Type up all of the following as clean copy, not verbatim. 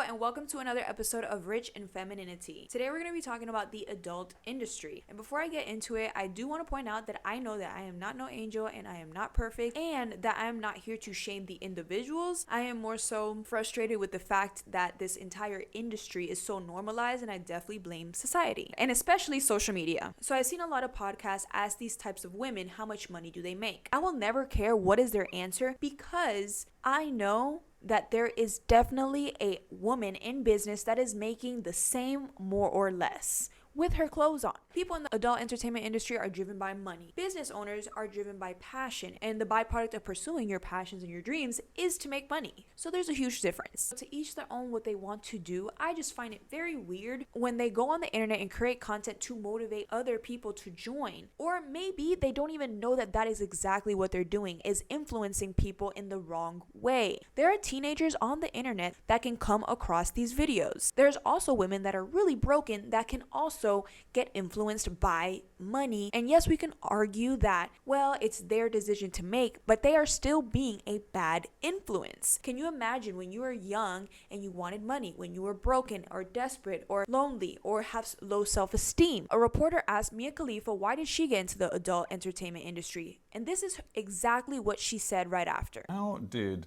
and welcome to another episode of Rich in Femininity. Today we're going to be talking about the adult industry. And before I get into it, I do want to point out that I know that I am not no angel and I am not perfect and that I am not here to shame the individuals. I am more so frustrated with the fact that this entire industry is so normalized, and I definitely blame society and especially social media. So I've seen a lot of podcasts ask these types of women how much money do they make. I will never care what is their answer because I know that there is definitely a woman in business that is making the same, more or less, with her clothes on. People in the adult entertainment industry are driven by money. Business owners are driven by passion, and the byproduct of pursuing your passions and your dreams is to make money. So there's a huge difference. To each their own what they want to do. I just find it very weird when they go on the internet and create content to motivate other people to join. Or maybe they don't even know that that is exactly what they're doing, is influencing people in the wrong way. There are teenagers on the internet that can come across these videos. There's also women that are really broken that can also get influenced by money. And yes, we can argue that, well, it's their decision to make, but they are still being a bad influence. Can you imagine when you were young and you wanted money, when you were broken or desperate or lonely or have low self-esteem? A reporter asked Mia Khalifa why did she get into the adult entertainment industry? And this is exactly what she said right after. How did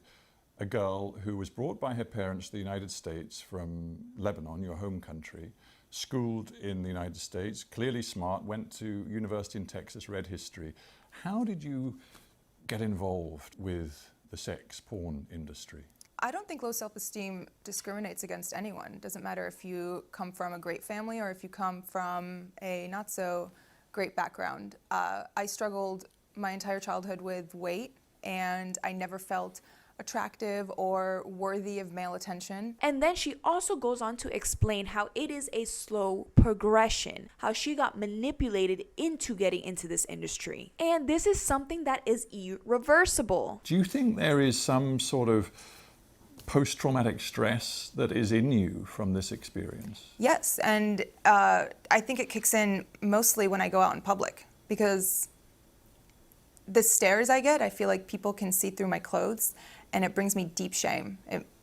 a girl who was brought by her parents to the United States from Lebanon, your home country, schooled in the United States, clearly smart, went to university in Texas, read history. How did you get involved with the sex porn industry? I don't think low self-esteem discriminates against anyone. It doesn't matter if you come from a great family or if you come from a not so great background. I struggled my entire childhood with weight, and I never felt attractive or worthy of male attention. And then she also goes on to explain how it is a slow progression, how she got manipulated into getting into this industry. And this is something that is irreversible. Do you think there is some sort of post-traumatic stress that is in you from this experience? Yes, and I think it kicks in mostly when I go out in public, because the stares I get, I feel like people can see through my clothes, and it brings me deep shame.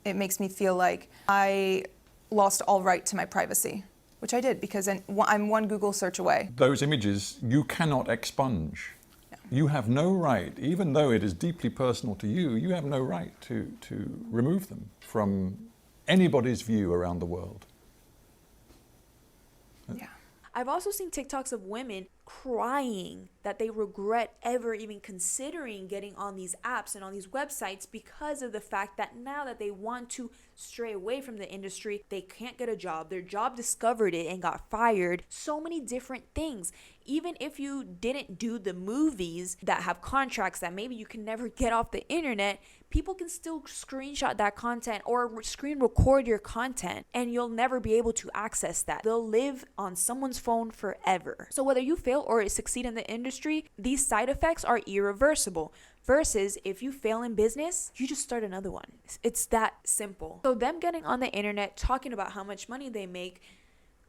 It makes me feel like I lost all right to my privacy, which I did, because I'm one Google search away. Those images you cannot expunge. No. You have no right, even though it is deeply personal to you, you have no right to remove them from anybody's view around the world. Yeah. I've also seen TikToks of women crying that they regret ever even considering getting on these apps and on these websites because of the fact that now that they want to stray away from the industry, they can't get a job. Their job discovered it and got fired. So many different things. Even if you didn't do the movies that have contracts that maybe you can never get off the internet, people can still screenshot that content or screen record your content, and you'll never be able to access that. They'll live on someone's phone forever. So whether you fail or succeed in the industry, these side effects are irreversible. Versus if you fail in business, you just start another one. It's that simple. So them getting on the internet talking about how much money they make,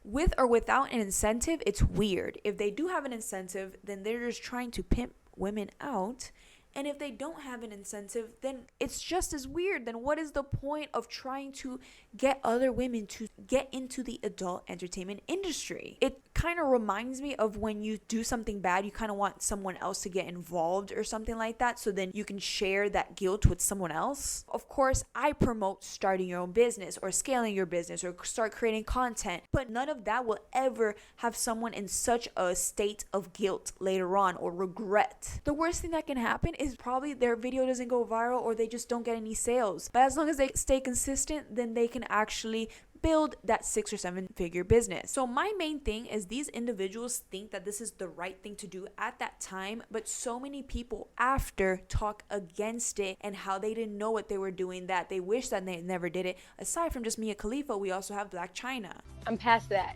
with or without an incentive, it's weird. If they do have an incentive, then they're just trying to pimp women out. And if they don't have an incentive, then it's just as weird. Then what is the point of trying to get other women to get into the adult entertainment industry? It kind of reminds me of when you do something bad, you kind of want someone else to get involved or something like that, so then you can share that guilt with someone else. Of course, I promote starting your own business or scaling your business or start creating content, but none of that will ever have someone in such a state of guilt later on or regret. The worst thing that can happen is probably their video doesn't go viral or they just don't get any sales. But as long as they stay consistent, then they can actually build that 6 or 7 figure business. So my main thing is these individuals think that this is the right thing to do at that time, but so many people after talk against it and how they didn't know what they were doing, that they wish that they never did it. Aside from just Mia Khalifa, we also have Blac Chyna. I'm past that.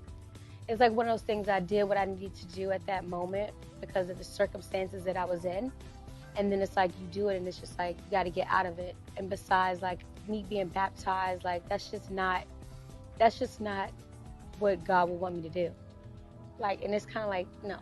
It's like one of those things, I did what I needed to do at that moment because of the circumstances that I was in. And then it's like you do it and it's just like you got to get out of it. And besides, like me being baptized, like that's just not what God would want me to do. Like, and it's kind of like, no,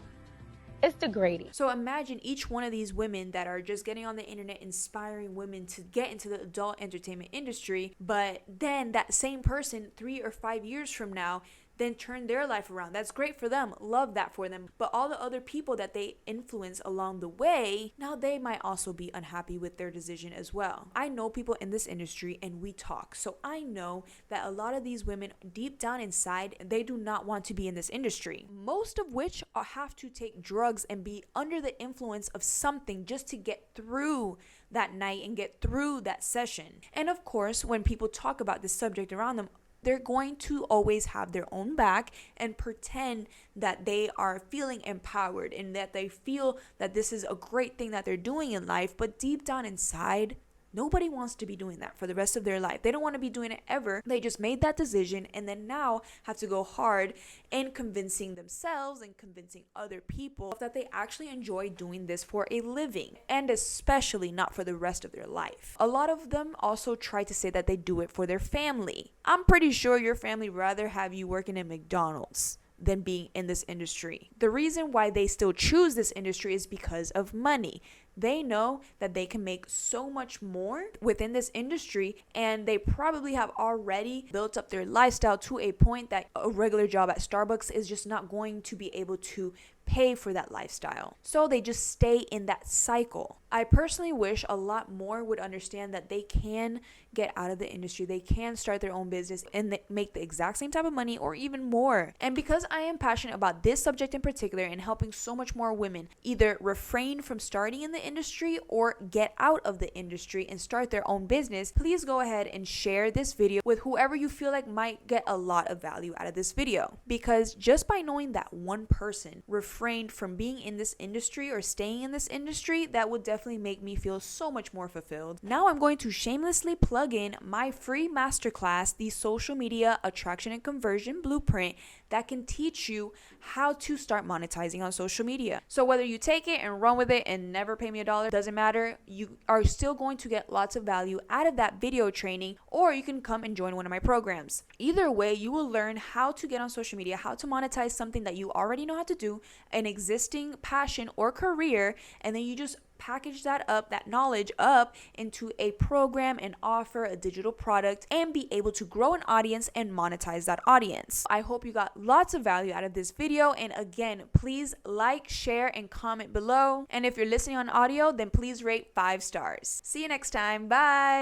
It's degrading. So imagine each one of these women that are just getting on the internet inspiring women to get into the adult entertainment industry, but then that same person 3 or 5 years from now then turn their life around. That's great for them. Love that for them. But all the other people that they influence along the way, now they might also be unhappy with their decision as well. I know people in this industry and we talk. So I know that a lot of these women deep down inside, they do not want to be in this industry. Most of which have to take drugs and be under the influence of something just to get through that night and get through that session. And of course, when people talk about this subject around them, they're going to always have their own back and pretend that they are feeling empowered and that they feel that this is a great thing that they're doing in life. But deep down inside, nobody wants to be doing that for the rest of their life. They don't want to be doing it ever. They just made that decision and then now have to go hard in convincing themselves and convincing other people that they actually enjoy doing this for a living, and especially not for the rest of their life. A lot of them also try to say that they do it for their family. I'm pretty sure your family rather have you working at McDonald's than being in this industry. The reason why they still choose this industry is because of money. They know that they can make so much more within this industry, and they probably have already built up their lifestyle to a point that a regular job at Starbucks is just not going to be able to pay for that lifestyle. So they just stay in that cycle. I personally wish a lot more would understand that they can get out of the industry. They can start their own business and make the exact same type of money or even more. And because I am passionate about this subject in particular and helping so much more women either refrain from starting in the industry or get out of the industry and start their own business, please go ahead and share this video with whoever you feel like might get a lot of value out of this video. Because just by knowing that one person refrained from being in this industry or staying in this industry, that would definitely make me feel so much more fulfilled. Now I'm going to shamelessly plug in my free masterclass, the Social Media Attraction and Conversion Blueprint, that can teach you how to start monetizing on social media. So whether you take it and run with it and never pay me $1, doesn't matter. You are still going to get lots of value out of that video training, or you can come and join one of my programs. Either way, you will learn how to get on social media, how to monetize something that you already know how to do, an existing passion or career, and then you just package that up, that knowledge up into a program and offer a digital product and be able to grow an audience and monetize that audience. I hope you got lots of value out of this video. And again, please like, share, and comment below. And if you're listening on audio, then please rate 5 stars. See you next time. Bye.